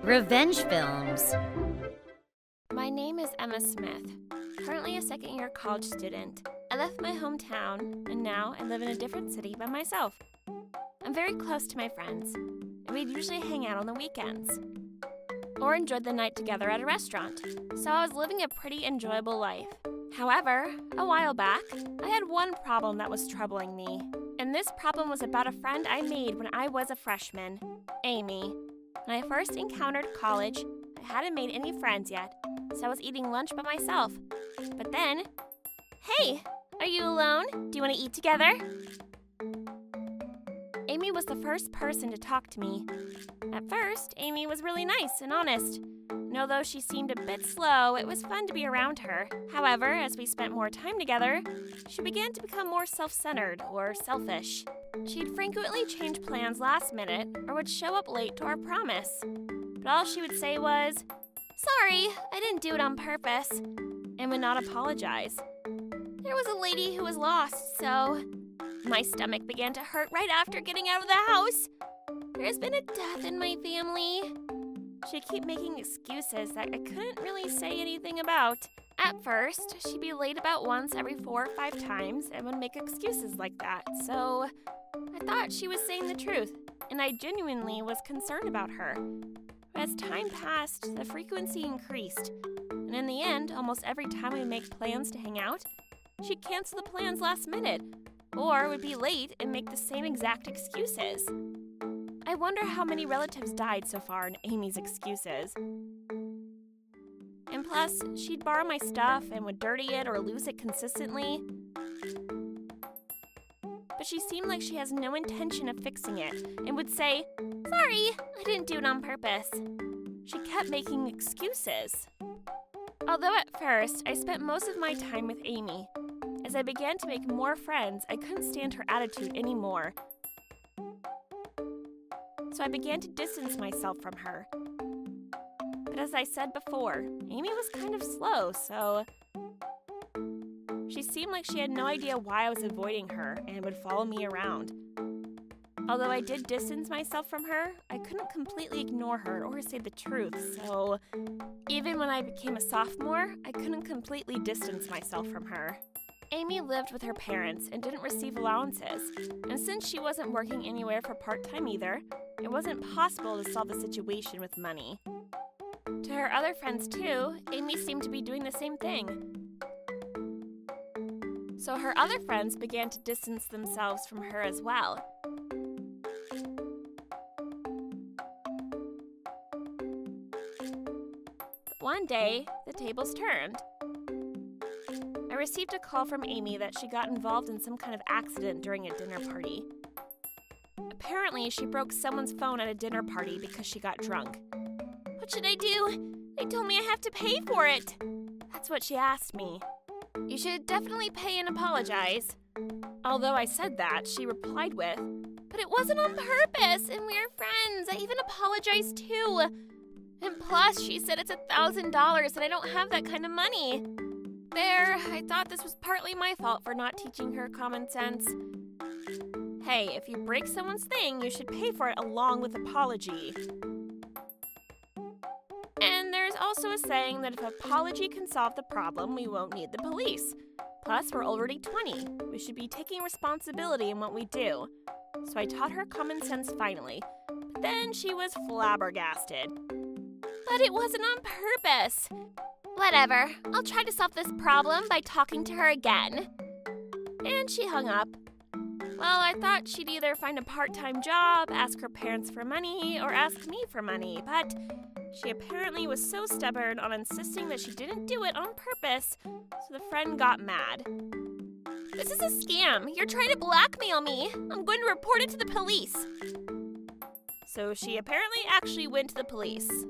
Revenge films. My name is Emma Smith, currently a second-year college student. I left my hometown, and now I live in a different city by myself. I'm very close to my friends, and we'd usually hang out on the weekends, or enjoy the night together at a restaurant, so I was living a pretty enjoyable life. However, a while back, I had one problem that was troubling me, and this problem was about a friend I made when I was a freshman, Amy. When I first encountered college, I hadn't made any friends yet, so I was eating lunch by myself. But then, hey, are you alone? Do you want to eat together? Amy was the first person to talk to me. At first, Amy was really nice and honest. And although she seemed a bit slow, it was fun to be around her. However, as we spent more time together, she began to become more self-centered or selfish. She'd frequently change plans last minute or would show up late to our promise. But all she would say was, "Sorry, I didn't do it on purpose," and would not apologize. There was a lady who was lost, so my stomach began to hurt right after getting out of the house. There's been a death in my family. She'd keep making excuses that I couldn't really say anything about. At first, she'd be late about once every 4 or 5 times and would make excuses like that, so I thought she was saying the truth, and I genuinely was concerned about her. But as time passed, the frequency increased, and in the end, almost every time we make plans to hang out, she'd cancel the plans last minute, or would be late and make the same exact excuses. I wonder how many relatives died so far in Amy's excuses. And plus, she'd borrow my stuff and would dirty it or lose it consistently. But she seemed like she has no intention of fixing it and would say, "Sorry, I didn't do it on purpose." She kept making excuses. Although at first, I spent most of my time with Amy. As I began to make more friends, I couldn't stand her attitude anymore. So I began to distance myself from her. But as I said before, Amy was kind of slow, so she seemed like she had no idea why I was avoiding her and would follow me around. Although I did distance myself from her, I couldn't completely ignore her or say the truth, so even when I became a sophomore, I couldn't completely distance myself from her. Amy lived with her parents and didn't receive allowances, and since she wasn't working anywhere for part-time either, it wasn't possible to solve the situation with money. To her other friends too, Amy seemed to be doing the same thing. So her other friends began to distance themselves from her as well. But one day, the tables turned. I received a call from Amy that she got involved in some kind of accident during a dinner party. Apparently, she broke someone's phone at a dinner party because she got drunk. "What should I do? They told me I have to pay for it." That's what she asked me. "You should definitely pay and apologize." Although I said that, she replied with, "But it wasn't on purpose, and we're friends. I even apologized too. And plus, she said it's $1,000 and I don't have that kind of money." There, I thought this was partly my fault for not teaching her common sense. Hey, if you break someone's thing, you should pay for it along with apology. And there's also a saying that if apology can solve the problem, we won't need the police. Plus, we're already 20. We should be taking responsibility in what we do. So I taught her common sense finally. But then she was flabbergasted. "But it wasn't on purpose." "Whatever, I'll try to solve this problem by talking to her again." And she hung up. Well, I thought she'd either find a part-time job, ask her parents for money, or ask me for money, but she apparently was so stubborn on insisting that she didn't do it on purpose, so the friend got mad. "This is a scam. You're trying to blackmail me. I'm going to report it to the police." So she apparently actually went to the police.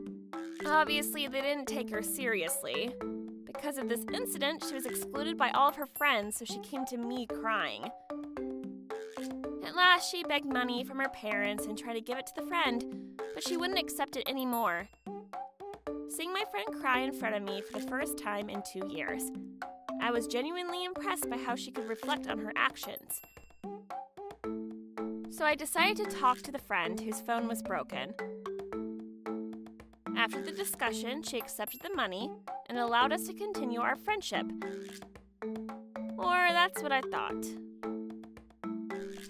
Obviously, they didn't take her seriously. Because of this incident, she was excluded by all of her friends, so she came to me crying. At last, she begged money from her parents and tried to give it to the friend, but she wouldn't accept it anymore. Seeing my friend cry in front of me for the first time in 2 years, I was genuinely impressed by how she could reflect on her actions. So I decided to talk to the friend whose phone was broken. After the discussion, she accepted the money and allowed us to continue our friendship. Or that's what I thought.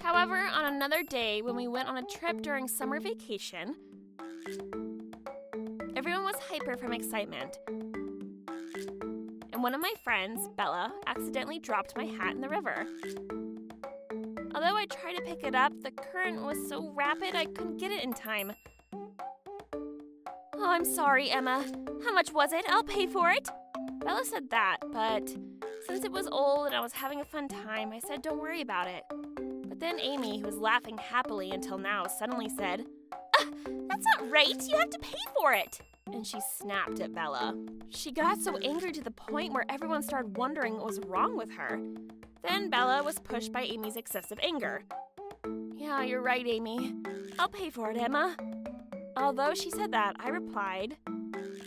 However, on another day, when we went on a trip during summer vacation, everyone was hyper from excitement. And one of my friends, Bella, accidentally dropped my hat in the river. Although I tried to pick it up, the current was so rapid I couldn't get it in time. Oh, I'm sorry, Emma. How much was it? I'll pay for it. Bella said that, but since it was old and I was having a fun time, I said don't worry about it. But then Amy, who was laughing happily until now, suddenly said, "That's not right. You have to pay for it." And she snapped at Bella. She got so angry to the point where everyone started wondering what was wrong with her. Then Bella was pushed by Amy's excessive anger. "Yeah, you're right, Amy. I'll pay for it, Emma." Although she said that, I replied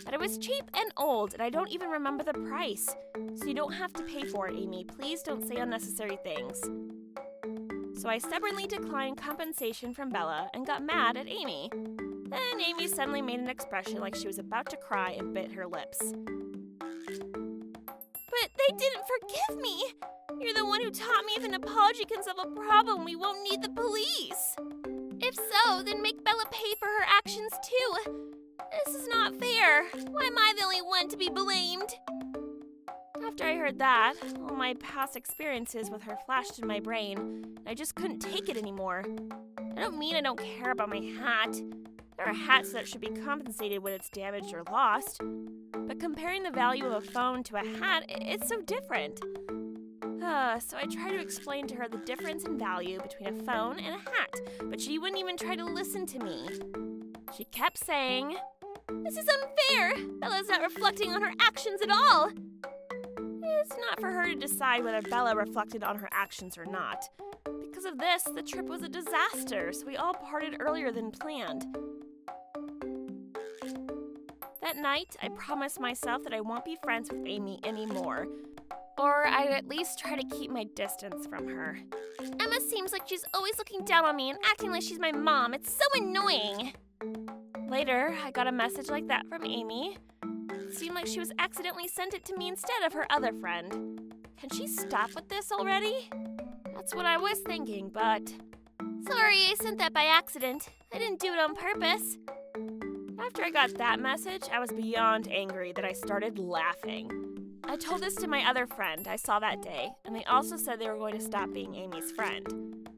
that it was cheap and old, and I don't even remember the price. So you don't have to pay for it, Amy. Please don't say unnecessary things. So I stubbornly declined compensation from Bella and got mad at Amy. Then Amy suddenly made an expression like she was about to cry and bit her lips. "But they didn't forgive me! You're the one who taught me if an apology can solve a problem, we won't need the police. If so, then make Bella pay for her actions too. This is not fair. Why am I the only one to be blamed?" After I heard that, all my past experiences with her flashed in my brain, and I just couldn't take it anymore. I don't mean I don't care about my hat. There are hats that should be compensated when it's damaged or lost. But comparing the value of a phone to a hat, it's so different. So I tried to explain to her the difference in value between a phone and a hat, but she wouldn't even try to listen to me. She kept saying, "This is unfair. Bella's not reflecting on her actions at all." It's not for her to decide whether Bella reflected on her actions or not. Because of this, the trip was a disaster, so we all parted earlier than planned. That night, I promised myself that I won't be friends with Amy anymore. Or I'd at least try to keep my distance from her. "Emma seems like she's always looking down on me and acting like she's my mom. It's so annoying." Later, I got a message like that from Amy. It seemed like she was accidentally sent it to me instead of her other friend. Can she stop with this already? That's what I was thinking, but... "Sorry, I sent that by accident. I didn't do it on purpose." After I got that message, I was beyond angry that I started laughing. I told this to my other friend I saw that day, and they also said they were going to stop being Amy's friend.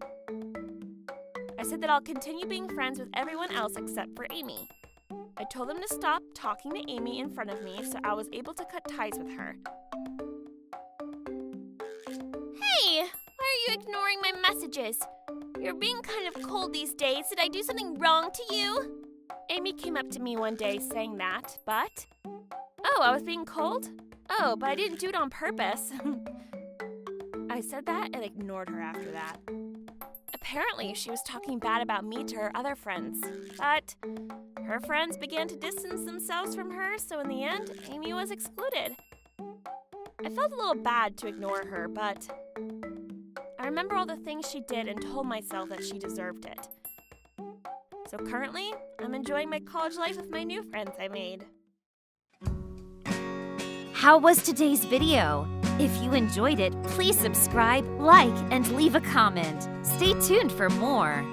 I said that I'll continue being friends with everyone else except for Amy. I told them to stop talking to Amy in front of me, so I was able to cut ties with her. "Hey, why are you ignoring my messages? You're being kind of cold these days. Did I do something wrong to you?" Amy came up to me one day saying that, but... "Oh, I was being cold? Oh, but I didn't do it on purpose." I said that and ignored her after that. Apparently, she was talking bad about me to her other friends, but her friends began to distance themselves from her, so in the end, Amy was excluded. I felt a little bad to ignore her, but I remember all the things she did and told myself that she deserved it. So currently, I'm enjoying my college life with my new friends I made. How was today's video? If you enjoyed it, please subscribe, like, and leave a comment. Stay tuned for more.